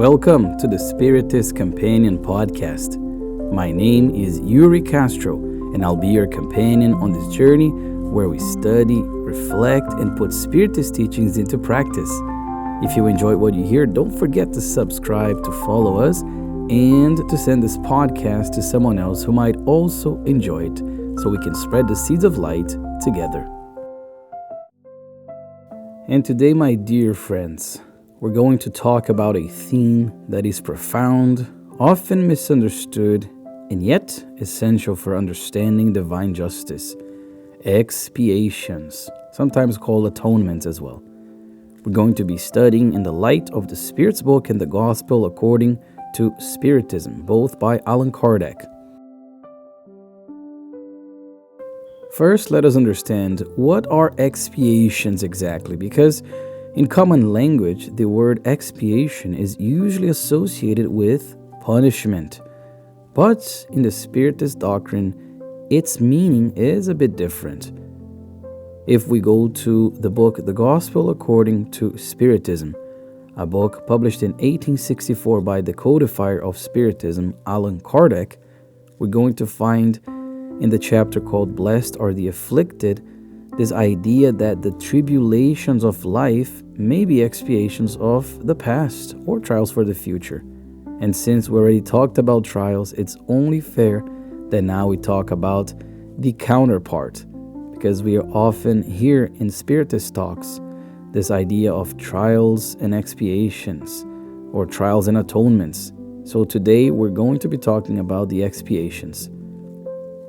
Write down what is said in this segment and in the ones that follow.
Welcome to the Spiritist Companion podcast. My name is Yuri Castro, and I'll be your companion on this journey where we study, reflect, and put Spiritist teachings into practice. If you enjoyed what you hear, don't forget to subscribe, to follow us, and to send this podcast to someone else who might also enjoy it, so we can spread the seeds of light together. And today, my dear friends, we're going to talk about a theme that is profound, often misunderstood, and yet essential for understanding divine justice. Expiations, sometimes called atonement as well. We're going to be studying in the light of the Spirit's book and the Gospel according to Spiritism, both by Allan Kardec. First, let us understand what are expiations exactly, because in common language, the word expiation is usually associated with punishment. But in the Spiritist doctrine, its meaning is a bit different. If we go to the book The Gospel According to Spiritism, a book published in 1864 by the codifier of Spiritism, Allan Kardec, we're going to find in the chapter called Blessed Are the Afflicted, this idea that the tribulations of life may be expiations of the past or trials for the future. And since we already talked about trials, it's only fair that now we talk about the counterpart, because we often hear in Spiritist talks this idea of trials and expiations, or trials and atonements. So today we're going to be talking about the expiations.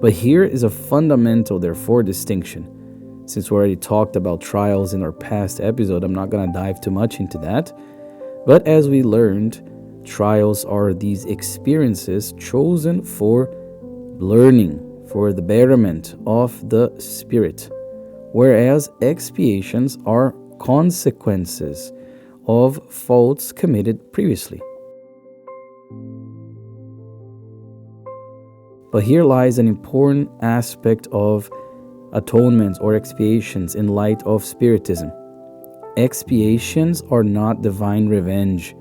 But here is a fundamental, therefore, distinction. Since we already talked about trials in our past episode, I'm not going to dive too much into that. But as we learned, trials are these experiences chosen for learning, for the betterment of the spirit, whereas expiations are consequences of faults committed previously. But here lies an important aspect of atonements or expiations in light of Spiritism. Expiations are not divine revenge.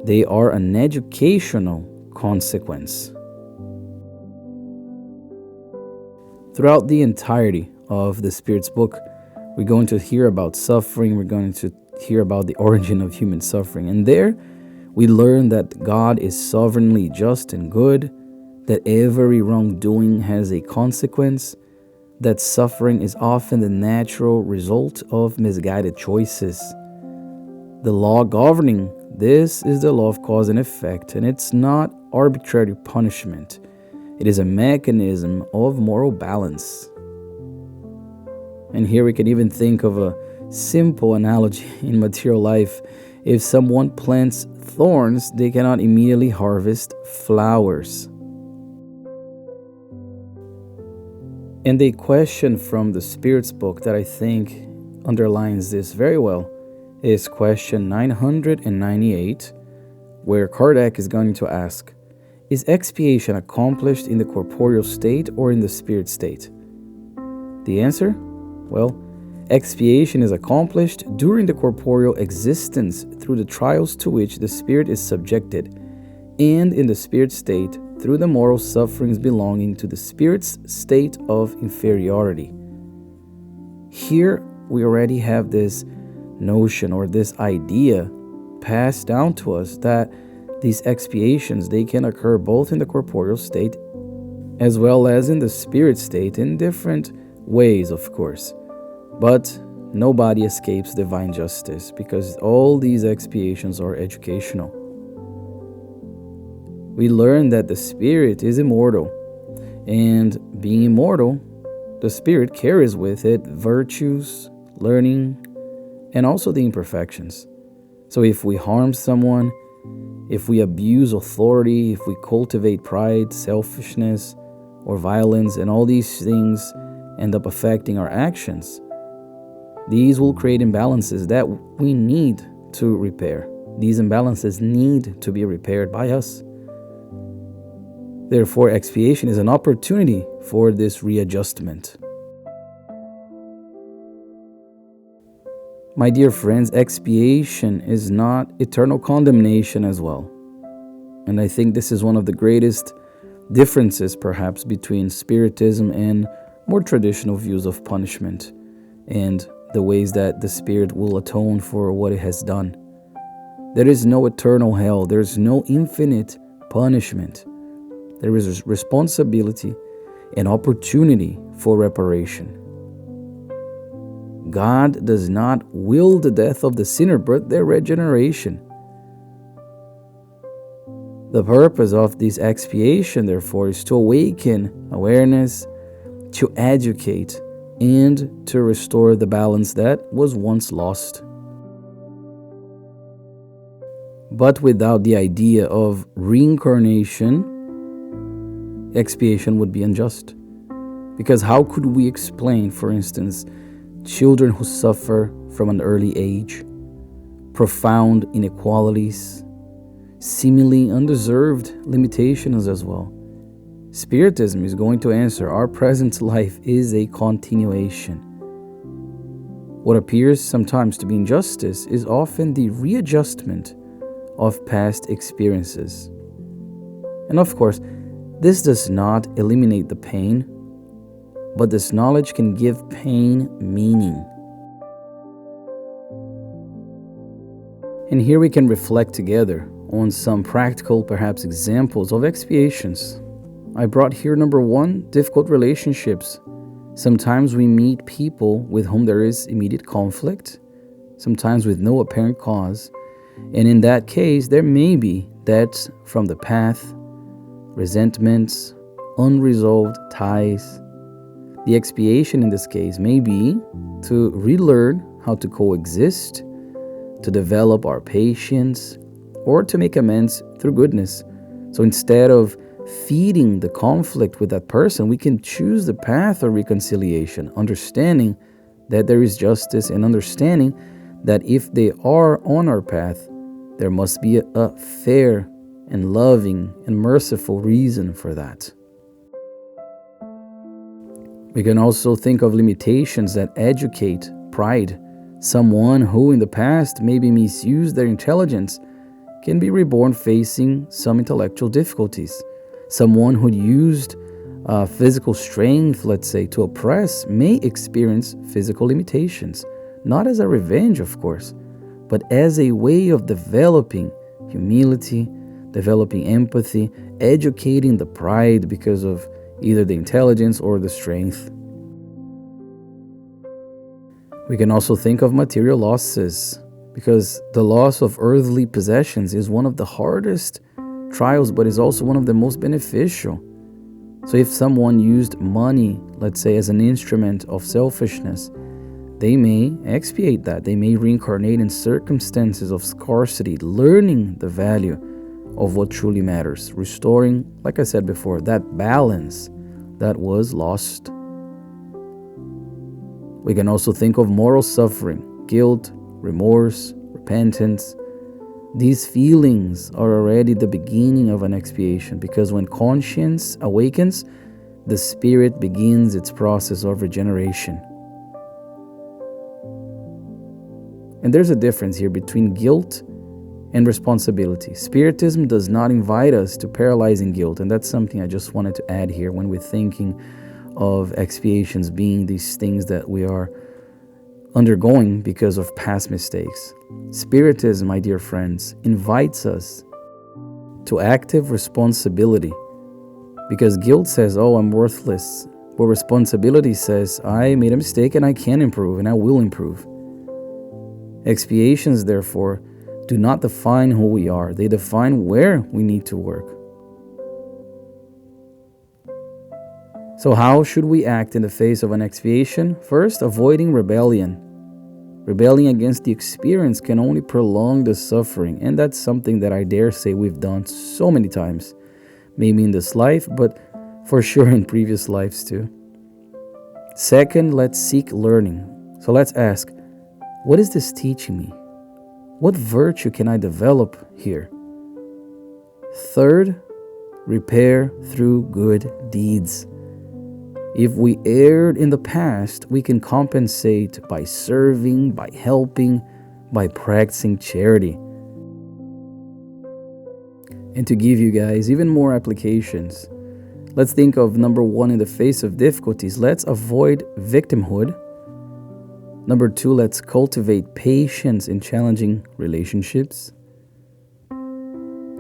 They are an educational consequence. Throughout the entirety of the Spirit's book, we're going to hear about suffering. We're going to hear about the origin of human suffering. And there, we learn that God is sovereignly just and good, that every wrongdoing has a consequence, that suffering is often the natural result of misguided choices. The law governing this is the law of cause and effect, and it's not arbitrary punishment. It is a mechanism of moral balance. And here we can even think of a simple analogy in material life. If someone plants thorns, they cannot immediately harvest flowers. And a question from the Spirit's book that I think underlines this very well is question 998, where Kardec is going to ask, is expiation accomplished in the corporeal state or in the spirit state? The answer? Well, expiation is accomplished during the corporeal existence through the trials to which the spirit is subjected, and in the spirit state through the moral sufferings belonging to the spirit's state of inferiority. Here we already have this notion or this idea passed down to us that these expiations, they can occur both in the corporeal state as well as in the spirit state in different ways, of course. But nobody escapes divine justice because all these expiations are educational. We learn that the spirit is immortal, and being immortal, the spirit carries with it virtues, learning, and also the imperfections. So if we harm someone, if we abuse authority, if we cultivate pride, selfishness, or violence, and all these things end up affecting our actions, these will create imbalances that we need to repair. These imbalances need to be repaired by us. Therefore, expiation is an opportunity for this readjustment. My dear friends, expiation is not eternal condemnation as well. And I think this is one of the greatest differences, perhaps, between Spiritism and more traditional views of punishment and the ways that the Spirit will atone for what it has done. There is no eternal hell. There is no infinite punishment. There is responsibility and opportunity for reparation. God does not will the death of the sinner, but their regeneration. The purpose of this expiation, therefore, is to awaken awareness, to educate, and to restore the balance that was once lost. But without the idea of reincarnation, expiation would be unjust. Because how could we explain, for instance, children who suffer from an early age, profound inequalities, seemingly undeserved limitations as well? Spiritism is going to answer our present life is a continuation. What appears sometimes to be injustice is often the readjustment of past experiences. And of course, this does not eliminate the pain, but this knowledge can give pain meaning. And here we can reflect together on some practical, perhaps, examples of expiations. I brought here number 1, difficult relationships. Sometimes we meet people with whom there is immediate conflict, sometimes with no apparent cause. And in that case, there may be debts from the past, resentments, unresolved ties. The expiation in this case may be to relearn how to coexist, to develop our patience, or to make amends through goodness. So instead of feeding the conflict with that person, we can choose the path of reconciliation, understanding that there is justice and understanding that if they are on our path, there must be a fair and loving and merciful reason for that. We can also think of limitations that educate pride. Someone who in the past maybe misused their intelligence can be reborn facing some intellectual difficulties. Someone who used physical strength, let's say, to oppress may experience physical limitations, not as a revenge, of course, but as a way of developing humility, developing empathy, educating the pride because of either the intelligence or the strength. We can also think of material losses, because the loss of earthly possessions is one of the hardest trials, but is also one of the most beneficial. So if someone used money, let's say, as an instrument of selfishness, they may expiate that. They may reincarnate in circumstances of scarcity, learning the value of what truly matters, restoring, like I said before, that balance that was lost. We can also think of moral suffering, guilt, remorse, repentance. These feelings are already the beginning of an expiation, because when conscience awakens, the spirit begins its process of regeneration. And there's a difference here between guilt and responsibility. Spiritism does not invite us to paralyzing guilt, and that's something I just wanted to add here when we're thinking of expiations being these things that we are undergoing because of past mistakes. Spiritism, my dear friends, invites us to active responsibility, because guilt says, oh, I'm worthless, but responsibility says, I made a mistake and I can improve and I will improve. Expiations, therefore, do not define who we are. They define where we need to work. So how should we act in the face of an expiation? First, avoiding rebellion. Rebelling against the experience can only prolong the suffering, and that's something that I dare say we've done so many times. Maybe in this life, but for sure in previous lives too. Second, let's seek learning. So let's ask, what is this teaching me? What virtue can I develop here? Third, repair through good deeds. If we erred in the past, we can compensate by serving, by helping, by practicing charity. And to give you guys even more applications, let's think of number 1, in the face of difficulties, let's avoid victimhood. Number 2, let's cultivate patience in challenging relationships.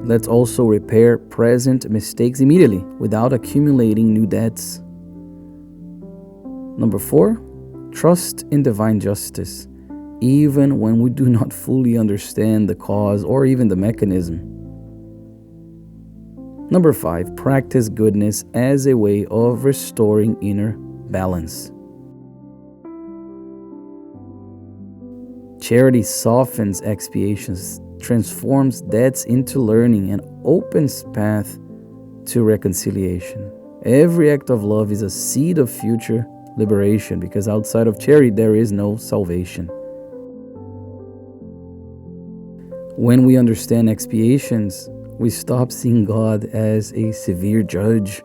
Let's also repair present mistakes immediately without accumulating new debts. Number 4, trust in divine justice, even when we do not fully understand the cause or even the mechanism. Number 5, practice goodness as a way of restoring inner balance. Charity softens expiations, transforms debts into learning, and opens path to reconciliation. Every act of love is a seed of future liberation, because outside of charity there is no salvation. When we understand expiations, we stop seeing God as a severe judge,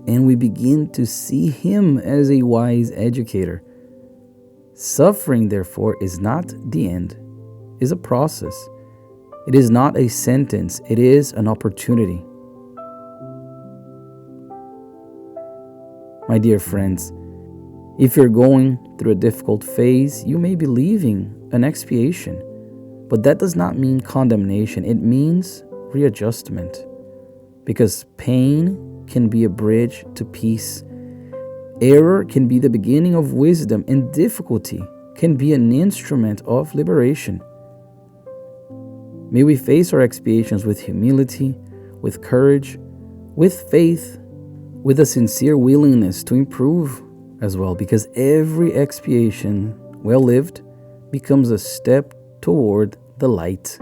and we begin to see Him as a wise educator. Suffering, therefore, is not the end, it is a process. It is not a sentence, it is an opportunity. My dear friends, if you're going through a difficult phase, you may be leaving an expiation, but that does not mean condemnation. It means readjustment, because pain can be a bridge to peace. Error can be the beginning of wisdom, and difficulty can be an instrument of liberation. May we face our expiations with humility, with courage, with faith, with a sincere willingness to improve as well, because every expiation well lived becomes a step toward the light.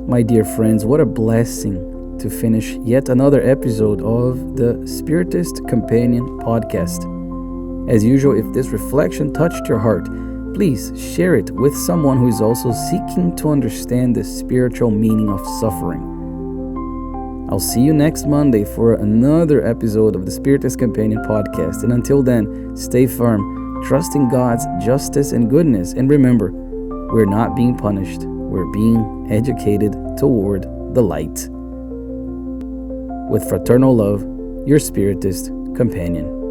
My dear friends, what a blessing to finish yet another episode of the Spiritist Companion podcast. As usual, if this reflection touched your heart, please share it with someone who is also seeking to understand the spiritual meaning of suffering. I'll see you next Monday for another episode of the Spiritist Companion podcast. And until then, stay firm, trust in God's justice and goodness. And remember, we're not being punished. We're being educated toward the light. With fraternal love, your Spiritist Companion.